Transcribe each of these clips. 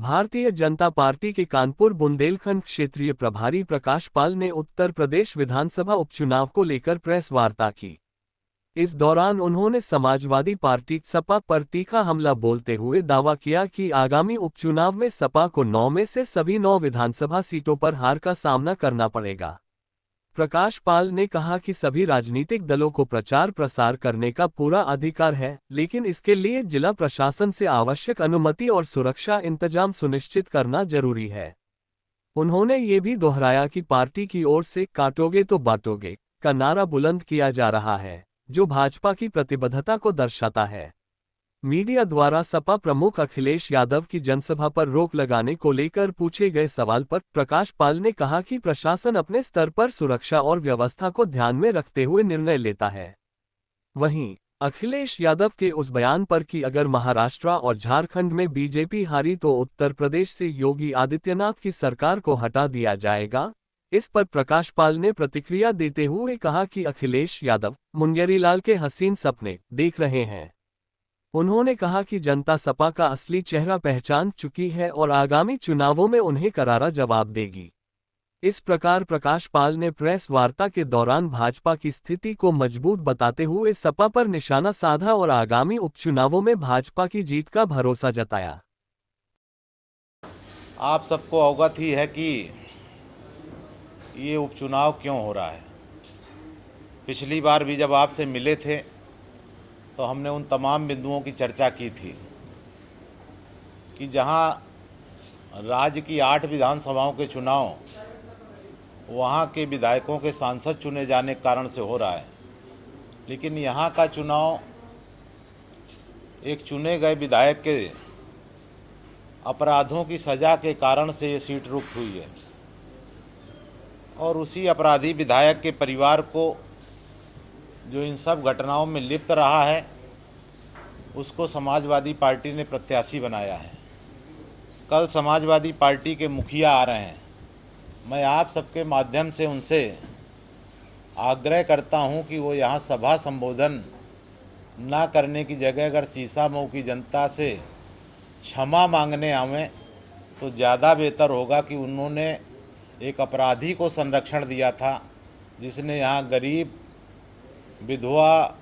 Bharatiya Janata party के कानपुर बुंदेलखंड क्षेत्रीय प्रभारी प्रकाश पाल ने उत्तर प्रदेश विधानसभा उपचुनाव को लेकर प्रेस वार्ता की। इस दौरान उन्होंने समाजवादी पार्टी सपा पर तीखा हमला बोलते हुए दावा किया कि आगामी उपचुनाव में सपा को 9 में से सभी 9 विधानसभा सीटों पर हार का सामना करना पड़ेगा। प्रकाश पाल ने कहा कि सभी राजनीतिक दलों को प्रचार प्रसार करने का पूरा अधिकार है, लेकिन इसके लिए जिला प्रशासन से आवश्यक अनुमति और सुरक्षा इंतजाम सुनिश्चित करना जरूरी है। उन्होंने ये भी दोहराया कि पार्टी की ओर से काटोगे तो बांटोगे का नारा बुलंद किया जा रहा है, जो भाजपा की प्रतिबद्धता को दर्शाता है। मीडिया द्वारा सपा प्रमुख अखिलेश यादव की जनसभा पर रोक लगाने को लेकर पूछे गए सवाल पर प्रकाश पाल ने कहा कि प्रशासन अपने स्तर पर सुरक्षा और व्यवस्था को ध्यान में रखते हुए निर्णय लेता है। वहीं अखिलेश यादव के उस बयान पर कि अगर महाराष्ट्र और झारखंड में बीजेपी हारी तो उत्तर प्रदेश से योगी आदित्यनाथ की सरकार को हटा दिया जाएगा, इस पर प्रकाश पाल ने प्रतिक्रिया देते हुए कहा कि अखिलेश यादव मुंगेरीलाल के हसीन सपने देख रहे हैं। उन्होंने कहा कि जनता सपा का असली चेहरा पहचान चुकी है और आगामी चुनावों में उन्हें करारा जवाब देगी। इस प्रकार प्रकाश पाल ने प्रेस वार्ता के दौरान भाजपा की स्थिति को मजबूत बताते हुए सपा पर निशाना साधा और आगामी उपचुनावों में भाजपा की जीत का भरोसा जताया। आप सबको अवगत ही है कि ये उपचुनाव क्यों हो रहा है। पिछली बार भी जब आपसे मिले थे तो हमने उन तमाम बिंदुओं की चर्चा की थी कि जहां राज्य की 8 विधानसभाओं के चुनाव वहां के विधायकों के सांसद चुने जाने के कारण से हो रहा है, लेकिन यहां का चुनाव एक चुने गए विधायक के अपराधों की सज़ा के कारण से ये सीट रुक्त हुई है और उसी अपराधी विधायक के परिवार को जो इन सब घटनाओं में लिप्त रहा है उसको समाजवादी पार्टी ने प्रत्याशी बनाया है। कल समाजवादी पार्टी के मुखिया आ रहे हैं। मैं आप सबके माध्यम से उनसे आग्रह करता हूं कि वो यहाँ सभा संबोधन ना करने की जगह अगर शीशामऊ की जनता से क्षमा मांगने आवें तो ज़्यादा बेहतर होगा कि उन्होंने एक अपराधी को संरक्षण दिया था जिसने यहाँ गरीब विधवा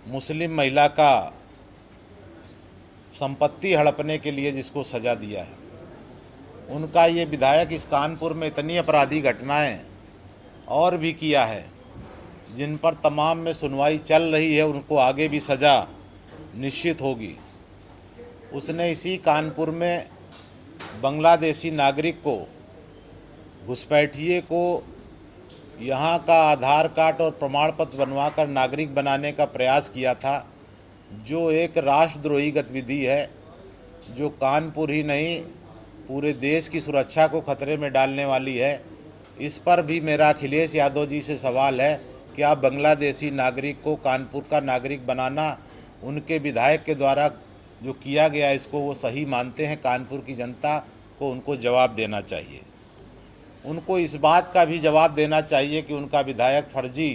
मुस्लिम महिला का संपत्ति हड़पने के लिए जिसको सज़ा दिया है। उनका ये विधायक इस कानपुर में इतनी अपराधी घटनाएं और भी किया है जिन पर तमाम में सुनवाई चल रही है, उनको आगे भी सज़ा निश्चित होगी। उसने इसी कानपुर में बांग्लादेशी नागरिक को, घुसपैठिए को यहाँ का आधार कार्ड और प्रमाण पत्र बनवाकर नागरिक बनाने का प्रयास किया था, जो एक राष्ट्रद्रोही गतिविधि है, जो कानपुर ही नहीं पूरे देश की सुरक्षा को खतरे में डालने वाली है। इस पर भी मेरा अखिलेश यादव जी से सवाल है कि आप बांग्लादेशी नागरिक को कानपुर का नागरिक बनाना उनके विधायक के द्वारा जो किया गया, इसको वो सही मानते हैं? कानपुर की जनता को उनको जवाब देना चाहिए। उनको इस बात का भी जवाब देना चाहिए कि उनका विधायक फर्जी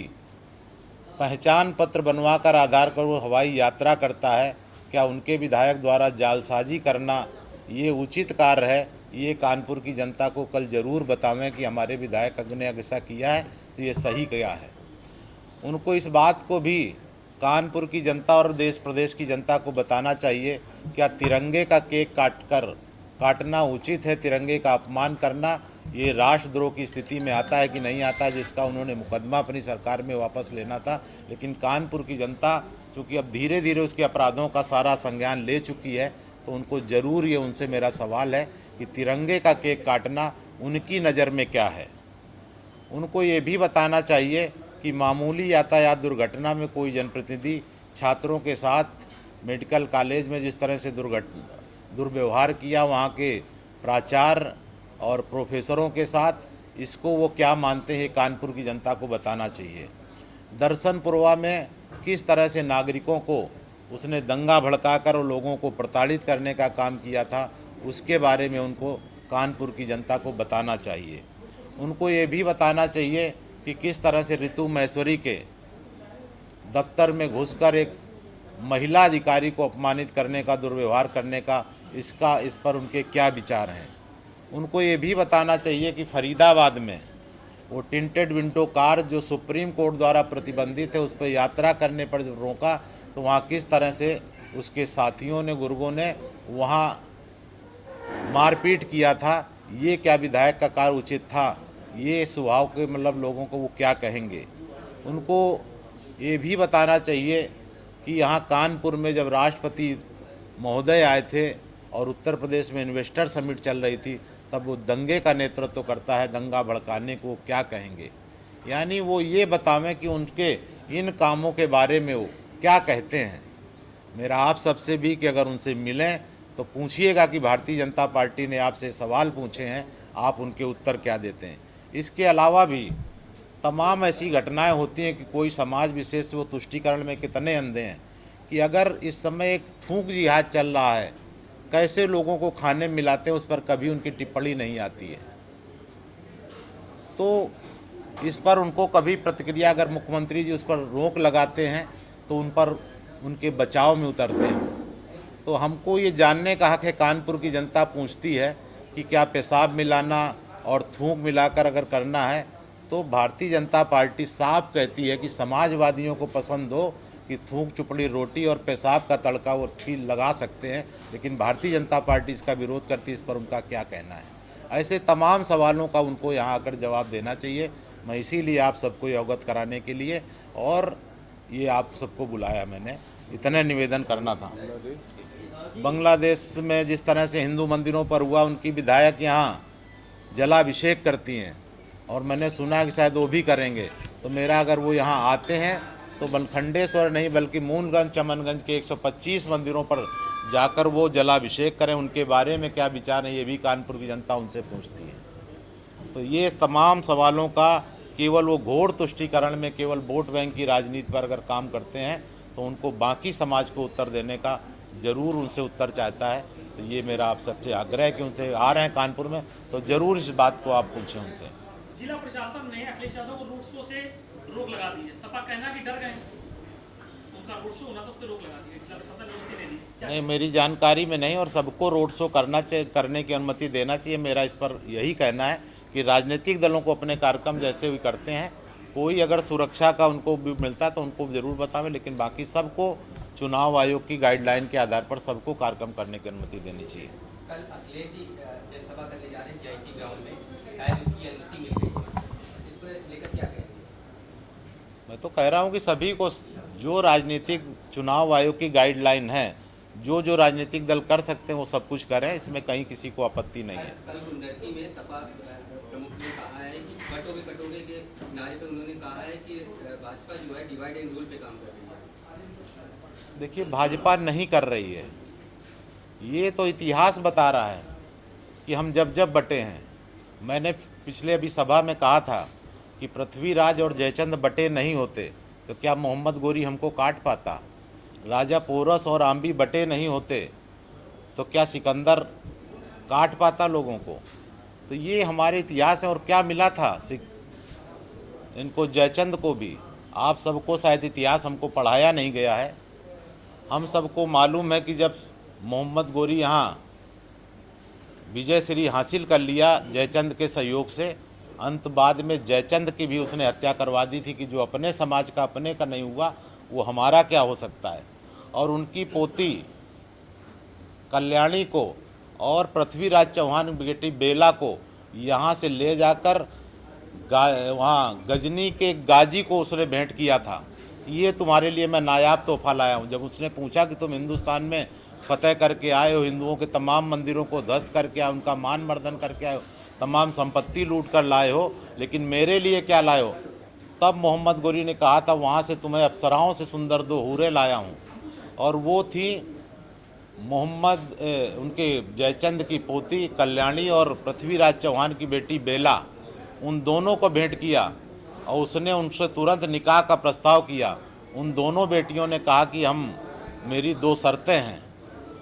पहचान पत्र बनवाकर आधार कार्ड वो हवाई यात्रा करता है, क्या उनके विधायक द्वारा जालसाजी करना ये उचित कार्य है? ये कानपुर की जनता को कल ज़रूर बतावें कि हमारे विधायक ने ऐसा किया है तो ये सही किया है। उनको इस बात को भी कानपुर की जनता और देश प्रदेश की जनता को बताना चाहिए, क्या तिरंगे का केक काटना उचित है? तिरंगे का अपमान करना ये राष्ट्रद्रोह की स्थिति में आता है कि नहीं आता, जिसका उन्होंने मुकदमा अपनी सरकार में वापस लेना था। लेकिन कानपुर की जनता चूँकि अब धीरे धीरे उसके अपराधों का सारा संज्ञान ले चुकी है, तो उनको ज़रूर ये उनसे मेरा सवाल है कि तिरंगे का केक काटना उनकी नज़र में क्या है। उनको ये भी बताना चाहिए कि मामूली यातायात दुर्घटना में कोई जनप्रतिनिधि छात्रों के साथ मेडिकल कॉलेज में जिस तरह से दुर्व्यवहार किया वहाँ के प्राचार्य और प्रोफेसरों के साथ, इसको वो क्या मानते हैं कानपुर की जनता को बताना चाहिए। दर्शनपुरवा में किस तरह से नागरिकों को उसने दंगा भड़काकर और लोगों को प्रताड़ित करने का काम किया था, उसके बारे में उनको कानपुर की जनता को बताना चाहिए। उनको ये भी बताना चाहिए कि किस तरह से ऋतु महेश्वरी के दफ्तर में घुसकर एक महिला अधिकारी को अपमानित करने का, दुर्व्यवहार करने का इस पर उनके क्या विचार हैं। उनको ये भी बताना चाहिए कि फरीदाबाद में वो टिंटेड विंडो कार जो सुप्रीम कोर्ट द्वारा प्रतिबंधित है, उस पर यात्रा करने पर जब रोका तो वहाँ किस तरह से उसके साथियों ने, गुर्गों ने वहाँ मारपीट किया था। ये क्या विधायक का कार्य उचित था? ये स्वभाव के मतलब लोगों को वो क्या कहेंगे? उनको ये भी बताना चाहिए कि यहाँ कानपुर में जब राष्ट्रपति महोदय आए थे और उत्तर प्रदेश में इन्वेस्टर समिट चल रही थी, तब वो दंगे का नेतृत्व करता है, दंगा भड़काने को क्या कहेंगे? यानी वो ये बतावें कि उनके इन कामों के बारे में वो क्या कहते हैं। मेरा आप सबसे भी कि अगर उनसे मिलें तो पूछिएगा कि भारतीय जनता पार्टी ने आपसे सवाल पूछे हैं, आप उनके उत्तर क्या देते हैं। इसके अलावा भी तमाम ऐसी घटनाएं होती हैं कि कोई समाज विशेष से वो तुष्टीकरण में कितने अंधे हैं कि अगर इस समय एक थूक जिहाद चल रहा है, कैसे लोगों को खाने मिलाते हैं, उस पर कभी उनकी टिप्पणी नहीं आती है। तो इस पर उनको कभी प्रतिक्रिया, अगर मुख्यमंत्री जी उस पर रोक लगाते हैं तो उन पर उनके बचाव में उतरते हैं। तो हमको ये जानने का हक है, कानपुर की जनता पूछती है कि क्या पेशाब मिलाना और थूक मिलाकर अगर करना है तो भारतीय जनता पार्टी साफ कहती है कि समाजवादियों को पसंद हो कि थूक चुपड़ी रोटी और पेशाब का तड़का वो फील लगा सकते हैं, लेकिन भारतीय जनता पार्टी इसका विरोध करती है। इस पर उनका क्या कहना है? ऐसे तमाम सवालों का उनको यहाँ आकर जवाब देना चाहिए। मैं इसीलिए आप सबको अवगत कराने के लिए और ये आप सबको बुलाया, मैंने इतना निवेदन करना था। बांग्लादेश में जिस तरह से हिंदू मंदिरों पर हुआ, उनकी विधायक यहाँ जलाभिषेक करती हैं और मैंने सुना कि शायद वो भी करेंगे। तो मेरा अगर वो यहाँ आते हैं तो बनखंडेश्वर नहीं बल्कि मूलगंज, चमनगंज के 125 मंदिरों पर जाकर वो जलाभिषेक करें। उनके बारे में क्या विचार है, ये भी कानपुर की जनता उनसे पूछती है। तो ये तमाम सवालों का केवल वो घोर तुष्टीकरण में, केवल वोट बैंक की राजनीति पर अगर काम करते हैं तो उनको बाकी समाज को उत्तर देने का ज़रूर उनसे उत्तर चाहता है। तो ये मेरा आप सबसे आग्रह है कि उनसे आ रहे हैं कानपुर में तो ज़रूर इस बात को आप पूछें उनसे। जिला प्रशासन ने अखिलेश यादव को रोड शो से रोक लगा दी है। सपा कहना कि डर गए, उनका रोड शो होना तो उस पर रोक लगा दी है, जिला प्रशासन ने अनुमति दे दी। नहीं, मेरी जानकारी में नहीं, और सबको रोड शो करने की अनुमति देना चाहिए। मेरा इस पर यही कहना है कि राजनीतिक दलों को अपने कार्यक्रम जैसे भी करते हैं, कोई अगर सुरक्षा का उनको भी मिलता है तो उनको ज़रूर बतावें, लेकिन बाकी सबको चुनाव आयोग की गाइडलाइन के आधार पर सबको कार्यक्रम करने की अनुमति देनी चाहिए। कल अखिलेश जी जनसभा करने जा रहे हैं JIT ग्राउंड में, शायद उसकी अनुमति मिल गई है, इसको लेकर क्या कहेंगे? मैं तो कह रहा हूँ कि सभी को, जो राजनीतिक चुनाव आयोग की गाइडलाइन है, जो राजनीतिक दल कर सकते हैं वो सब कुछ करें, इसमें कहीं किसी को आपत्ति नहीं है। कल गुंडरकी में सपा प्रमुख ने कहा है कि बटोगे कटोगे के नारे पर उन्होंने कहा है कि भाजपा जो है डिवाइड एंड रूल पे काम कर रही है। देखिए, भाजपा नहीं कर रही है, ये तो इतिहास बता रहा है कि हम जब बटे हैं। मैंने पिछले अभी सभा में कहा था कि पृथ्वीराज और जयचंद बटे नहीं होते तो क्या मोहम्मद गोरी हमको काट पाता? राजा पोरस और आम्बी बटे नहीं होते तो क्या सिकंदर काट पाता लोगों को? तो ये हमारे इतिहास है। और क्या मिला था इनको, जयचंद को भी? आप सबको शायद इतिहास हमको पढ़ाया नहीं गया है। हम सबको मालूम है कि जब मोहम्मद गोरी यहाँ विजय श्री हासिल कर लिया जयचंद के सहयोग से, अंत बाद में जयचंद की भी उसने हत्या करवा दी थी कि जो अपने समाज का अपने का नहीं हुआ वो हमारा क्या हो सकता है। और उनकी पोती कल्याणी को और पृथ्वीराज चौहान की बेटी बेला को यहाँ से ले जाकर वहाँ गजनी के गाजी को उसने भेंट किया था। ये तुम्हारे लिए मैं नायाब तोहफा लाया हूँ। जब उसने पूछा कि तुम हिंदुस्तान में फतेह करके आए हो, हिंदुओं के तमाम मंदिरों को ध्वस्त करके आए, उनका मान मर्दन करके आए हो, तमाम संपत्ति लूट कर लाए हो, लेकिन मेरे लिए क्या लाए हो? तब मोहम्मद गोरी ने कहा था, वहाँ से तुम्हें अप्सराओं से सुंदर 2 हूरें लाया हूँ। और वो थी उनके जयचंद की पोती कल्याणी और पृथ्वीराज चौहान की बेटी बेला। उन दोनों को भेंट किया और उसने उनसे तुरंत निकाह का प्रस्ताव किया। उन दोनों बेटियों ने कहा कि मेरी 2 शर्तें हैं,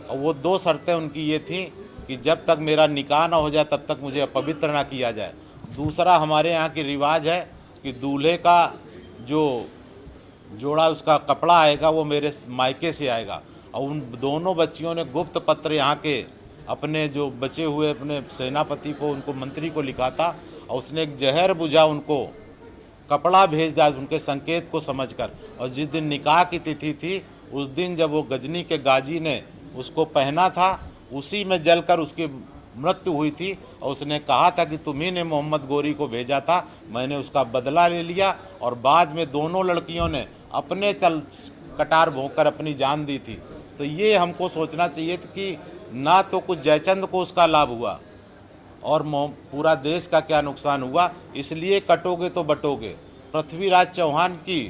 और वो 2 शर्तें उनकी ये थी कि जब तक मेरा निकाह ना हो जाए तब तक मुझे अपवित्र ना किया जाए। दूसरा, हमारे यहाँ की रिवाज है कि दूल्हे का जो जोड़ा उसका कपड़ा आएगा वो मेरे मायके से आएगा। और उन दोनों बच्चियों ने गुप्त पत्र यहाँ के अपने जो बचे हुए अपने सेनापति को, उनको मंत्री को लिखा था, और उसने एक जहर बुझा, उनको कपड़ा भेज दिया उनके संकेत को समझकर। और जिस दिन निकाह की तिथि थी, उस दिन जब वो गजनी के गाजी ने उसको पहना था, उसी में जलकर उसकी मृत्यु हुई थी। और उसने कहा था कि तुम्ही ने मोहम्मद गोरी को भेजा था, मैंने उसका बदला ले लिया। और बाद में दोनों लड़कियों ने अपने तल कटार भोंककर अपनी जान दी थी। तो ये हमको सोचना चाहिए था कि ना तो कुछ जयचंद को उसका लाभ हुआ और पूरा देश का क्या नुकसान हुआ। इसलिए कटोगे तो बटोगे। पृथ्वीराज चौहान की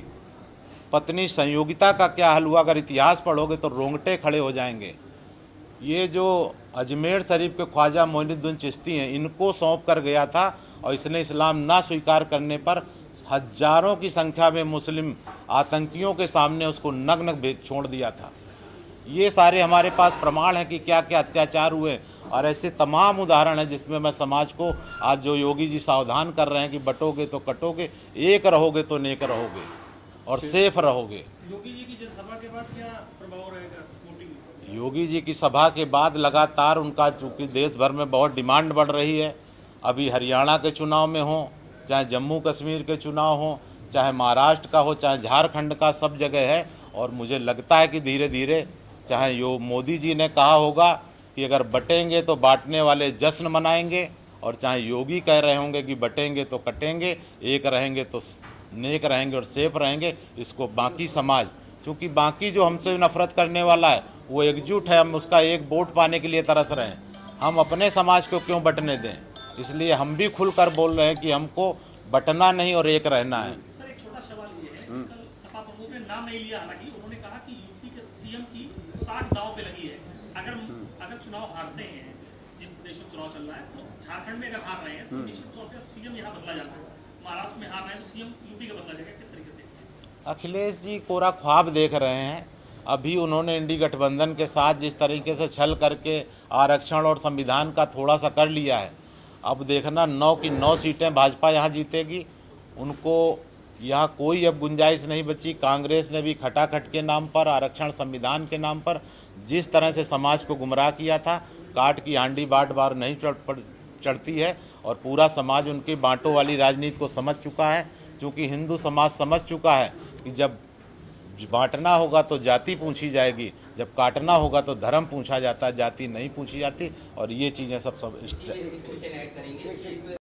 पत्नी संयोगिता का क्या हाल हुआ, अगर इतिहास पढ़ोगे तो रोंगटे खड़े हो जाएंगे। ये जो अजमेर शरीफ के ख्वाजा मोइनुद्दीन चिश्ती हैं, इनको सौंप कर गया था, और इसने इस्लाम ना स्वीकार करने पर हजारों की संख्या में मुस्लिम आतंकियों के सामने उसको नग्न भेज छोड़ दिया था। ये सारे हमारे पास प्रमाण हैं कि क्या क्या अत्याचार हुए, और ऐसे तमाम उदाहरण हैं जिसमें मैं समाज को आज जो योगी जी सावधान कर रहे हैं कि बटोगे तो कटोगे, एक रहोगे तो नेक रहोगे और सेफ रहोगे। योगी जी की जनसभा के बाद क्या प्रभाव रहेगा वोटिंग में? योगी जी की सभा के बाद लगातार उनका, चूँकि देश भर में बहुत डिमांड बढ़ रही है, अभी हरियाणा के चुनाव में हो, चाहे जम्मू कश्मीर के चुनाव हो, चाहे महाराष्ट्र का हो, चाहे झारखंड का, सब जगह है। और मुझे लगता है कि धीरे धीरे, चाहे यो मोदी जी ने कहा होगा कि अगर बटेंगे तो बांटने वाले जश्न मनाएंगे, और चाहे योगी कह रहे होंगे कि बटेंगे तो कटेंगे, एक रहेंगे तो नेक रहेंगे और सेफ रहेंगे। इसको बाकी समाज, चूँकि बाकी जो हमसे नफरत करने वाला है वो एकजुट है, हम उसका एक वोट पाने के लिए तरस रहे हैं, हम अपने समाज को क्यों बटने दें। इसलिए हम भी खुलकर बोल रहे हैं कि हमको बटना नहीं और एक रहना है। सर, एक छोटा सवाल ये है, कल सपा प्रमुख ने नाम नहीं लिया, हालांकि उन्होंने कहा कि यूपी के सीएम की साख दांव पे लगी है। अगर चुनाव हारते हैं, जिन प्रदेशों में चुनाव चल रहा है, तो झारखंड में अगर हार रहे हैं तो निश्चित तौर से अब सीएम यहाँ बदला जाता है, महाराष्ट्र में हार रहे हैं तो सीएम यूपी का बदला जाएगा। किस तरीके से? अखिलेश जी कोरा ख्वाब देख रहे हैं। अभी उन्होंने इंडी गठबंधन के साथ जिस तरीके से छल करके आरक्षण और संविधान का थोड़ा सा कर लिया है, अब देखना 9 की 9 सीटें भाजपा यहाँ जीतेगी। उनको यहाँ कोई अब गुंजाइश नहीं बची। कांग्रेस ने भी खटाखट के नाम पर, आरक्षण संविधान के नाम पर जिस तरह से समाज को गुमराह किया था, काट की हांडी बाट बार नहीं चढ़ती है। और पूरा समाज उनकी बांटों वाली राजनीति को समझ चुका है, क्योंकि हिंदू समाज समझ चुका है कि जब बांटना होगा तो जाति पूछी जाएगी, जब काटना होगा तो धर्म पूछा जाता है, जाति नहीं पूछी जाती। और ये चीज़ें सब ऐड करेंगे।